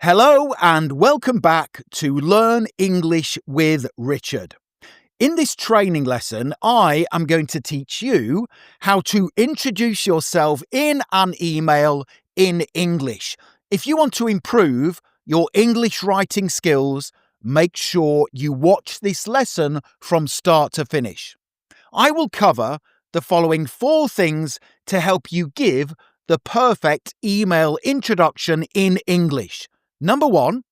Hello and welcome back to Learn English with Richard. In this training lesson, I am going to teach you how to introduce yourself in an email in English. If you want to improve your English writing skills, make sure you watch this lesson from start to finish. I will cover the following 4 things to help you give the perfect email introduction in English. Number 1,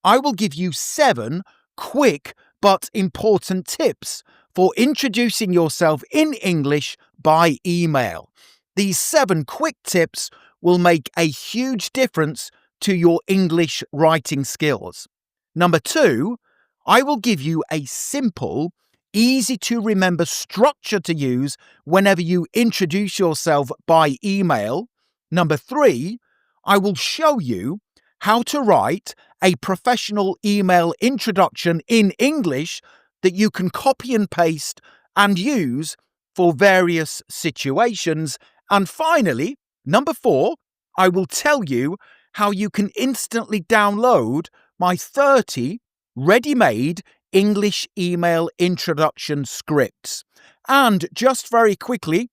I will give you 7 quick but important tips for introducing yourself in English by email. These 7 quick tips will make a huge difference to your English writing skills. Number 2, I will give you a simple, easy to remember structure to use whenever you introduce yourself by email. Number 3, I will show you how to write a professional email introduction in English that you can copy and paste and use for various situations. And finally, number 4, I will tell you how you can instantly download my 30 ready-made English email introduction scripts. And just very quickly,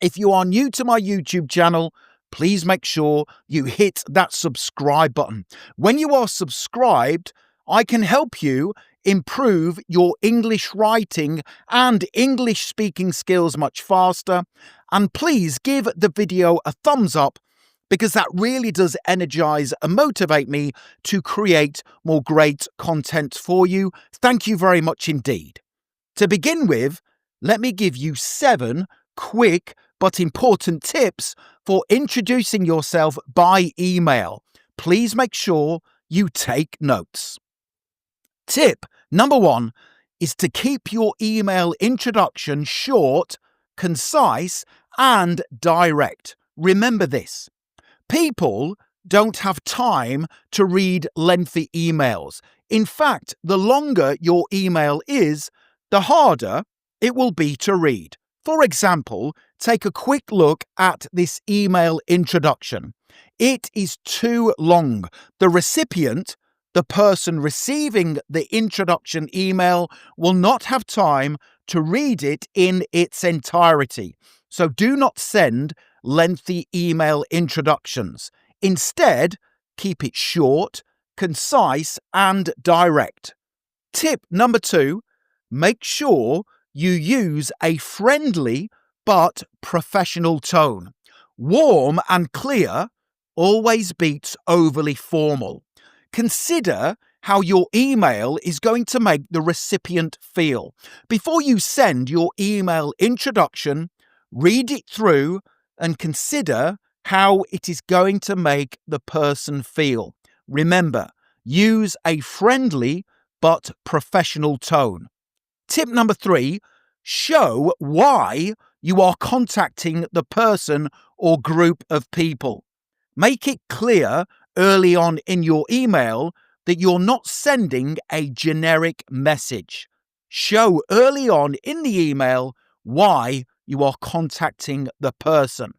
if you are new to my YouTube channel, please make sure you hit that subscribe button. When you are subscribed, I can help you improve your English writing and English speaking skills much faster. And please give the video a thumbs up because that really does energize and motivate me to create more great content for you. Thank you very much indeed. To begin with, let me give you 7 quick but important tips for introducing yourself by email. Please make sure you take notes. Tip number 1 is to keep your email introduction short, concise, and direct. Remember this. People don't have time to read lengthy emails. In fact, the longer your email is, the harder it will be to read. For example, take a quick look at this email introduction. It is too long. The recipient, the person receiving the introduction email, will not have time to read it in its entirety. So do not send lengthy email introductions. Instead, keep it short, concise, and direct. Tip number 2, make sure you use a friendly but professional tone. Warm and clear always beats overly formal. Consider how your email is going to make the recipient feel. Before you send your email introduction, read it through and consider how it is going to make the person feel. Remember, use a friendly but professional tone. Tip number 3, show why you are contacting the person or group of people. Make it clear early on in your email that you're not sending a generic message. Show early on in the email why you are contacting the person.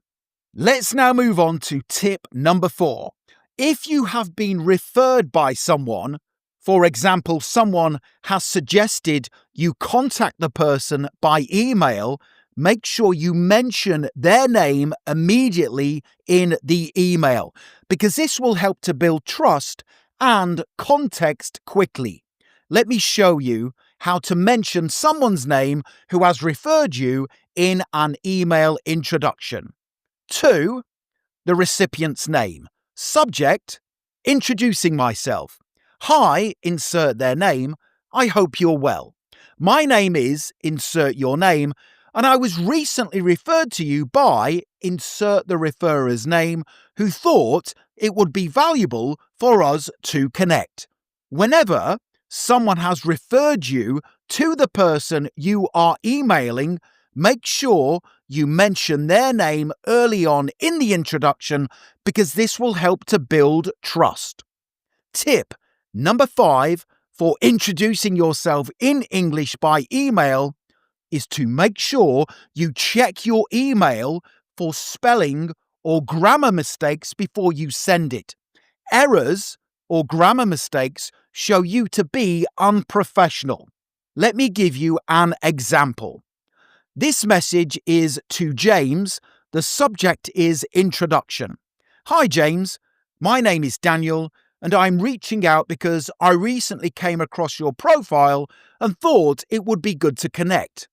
Let's now move on to tip number 4. If you have been referred by someone, for example, someone has suggested you contact the person by email, make sure you mention their name immediately in the email, because this will help to build trust and context quickly. Let me show you how to mention someone's name who has referred you in an email introduction. 2, the recipient's name. Subject, introducing myself. Hi, insert their name. I hope you're well. My name is, insert your name, and I was recently referred to you by, insert the referrer's name, who thought it would be valuable for us to connect. Whenever someone has referred you to the person you are emailing, make sure you mention their name early on in the introduction because this will help to build trust. Tip number 5 for introducing yourself in English by email is to make sure you check your email for spelling or grammar mistakes before you send it. Errors or grammar mistakes show you to be unprofessional. Let me give you an example. This message is to James. The subject is introduction. Hi James, my name is Daniel and I'm reaching out because I recently came across your profile and thought it would be good to connect.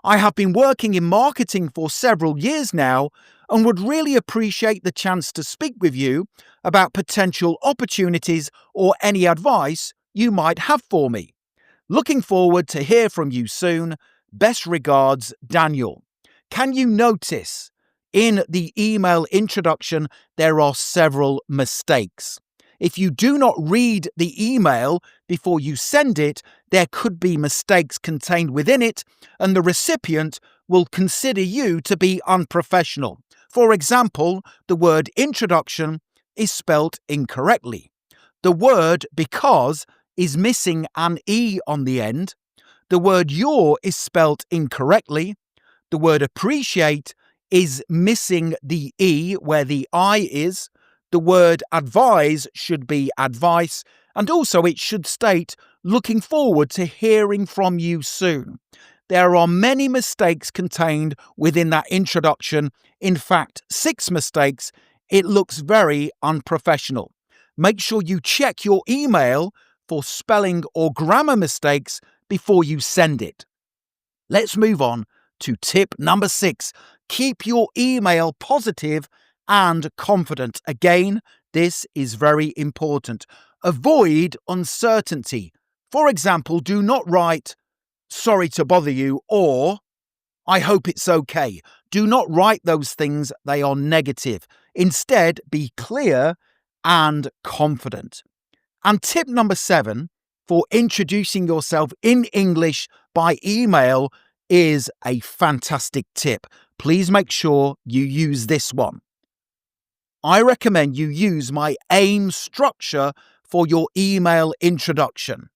I have been working in marketing for several years now and would really appreciate the chance to speak with you about potential opportunities or any advice you might have for me. Looking forward to hear from you soon. Best regards, Daniel. Can you notice in the email introduction there are several mistakes? If you do not read the email before you send it, there could be mistakes contained within it, and the recipient will consider you to be unprofessional. For example, the word introduction is spelt incorrectly. The word because is missing an E on the end. The word your is spelt incorrectly. The word appreciate is missing the E where the I is. The word advise should be advice, and also it should state looking forward to hearing from you soon. There are many mistakes contained within that introduction. In fact, 6 mistakes. It looks very unprofessional. Make sure you check your email for spelling or grammar mistakes before you send it. Let's move on to tip number 6. Keep your email positive and confident. Again, this is very important. Avoid uncertainty. For example, do not write, "Sorry to bother you," or "I hope it's okay." Do not write those things. They are negative. Instead, be clear and confident. And tip number 7 for introducing yourself in English by email is a fantastic tip. Please make sure you use this one. I recommend you use my AIM structure for your email introduction.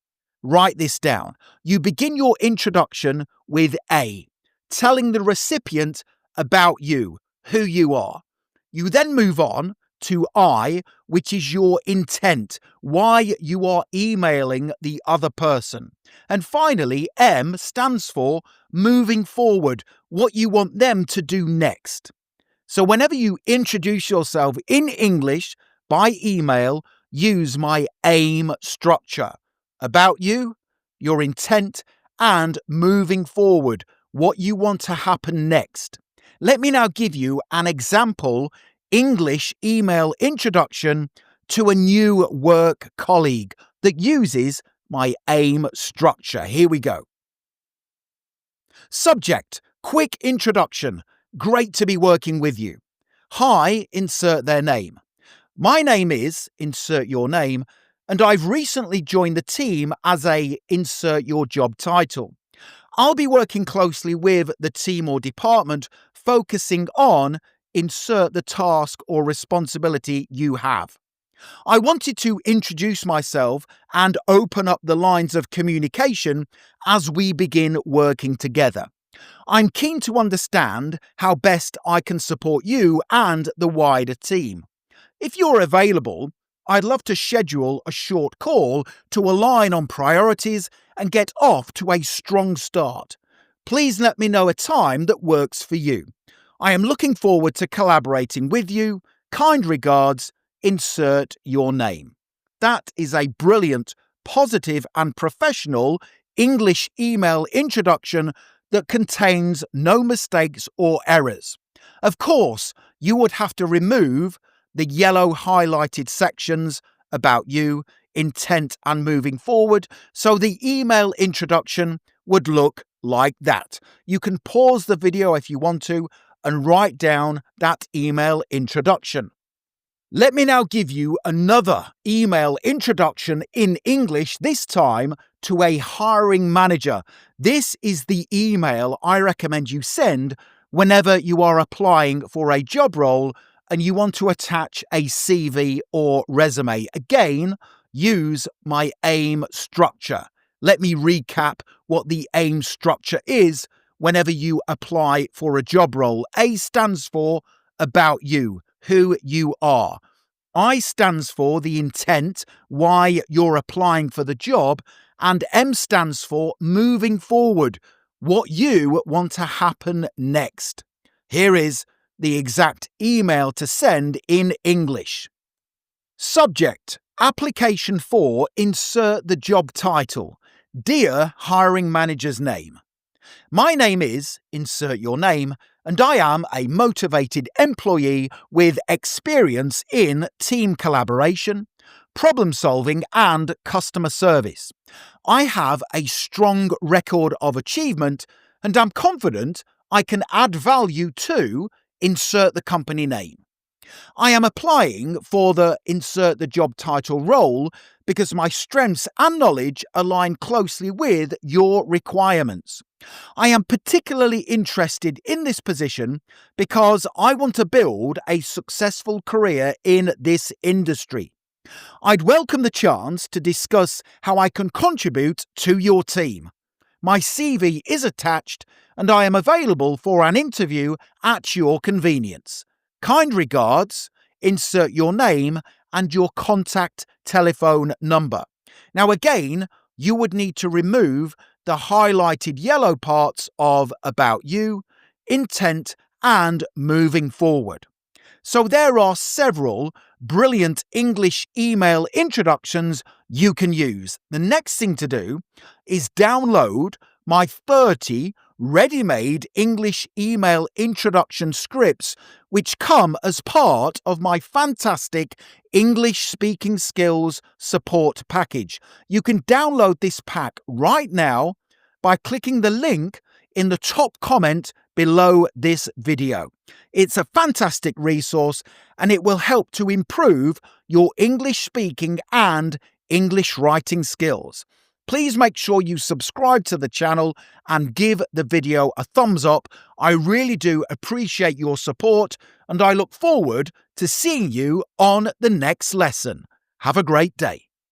Write this down. You begin your introduction with A, telling the recipient about you, who you are. You then move on to I, which is your intent, why you are emailing the other person. And finally, M stands for moving forward, what you want them to do next. So whenever you introduce yourself in English by email, use my AIM structure. About you, your intent, and moving forward, what you want to happen next. Let me now give you an example English email introduction to a new work colleague that uses my AIM structure. Here we go. Subject, quick introduction. Great to be working with you. Hi, insert their name. My name is, insert your name, and I've recently joined the team as a insert your job title. I'll be working closely with the team or department, focusing on insert the task or responsibility you have. I wanted to introduce myself and open up the lines of communication as we begin working together. I'm keen to understand how best I can support you and the wider team. If you're available, I'd love to schedule a short call to align on priorities and get off to a strong start. Please let me know a time that works for you. I am looking forward to collaborating with you. Kind regards, insert your name. That is a brilliant, positive and professional English email introduction that contains no mistakes or errors. Of course, you would have to remove the yellow highlighted sections about you, intent and moving forward, so the email introduction would look like that. You can pause the video if you want to and write down that email introduction. Let me now give you another email introduction in English, this time to a hiring manager. This is the email I recommend you send whenever you are applying for a job role and you want to attach a CV or resume. Again, use my AIM structure. Let me recap what the AIM structure is whenever you apply for a job role. A stands for about you, who you are. I stands for the intent, why you're applying for the job, and M stands for moving forward, what you want to happen next. Here is the exact email to send in English. Subject: application for, insert the job title. Dear hiring manager's name. My name is, insert your name, and I am a motivated employee with experience in team collaboration, problem solving, and customer service. I have a strong record of achievement and am confident I can add value to, insert the company name. I am applying for the insert the job title role because my strengths and knowledge align closely with your requirements. I am particularly interested in this position because I want to build a successful career in this industry. I'd welcome the chance to discuss how I can contribute to your team. My CV is attached and I am available for an interview at your convenience. Kind regards, insert your name and your contact telephone number. Now again, you would need to remove the highlighted yellow parts of about you, intent, and moving forward. So there are several brilliant English email introductions you can use. The next thing to do is download my 30 ready-made English email introduction scripts, which come as part of my fantastic English speaking skills support package. You can download this pack right now by clicking the link in the top comment below this video. It's a fantastic resource and it will help to improve your English speaking and English writing skills. Please make sure you subscribe to the channel and give the video a thumbs up. I really do appreciate your support and I look forward to seeing you on the next lesson. Have a great day.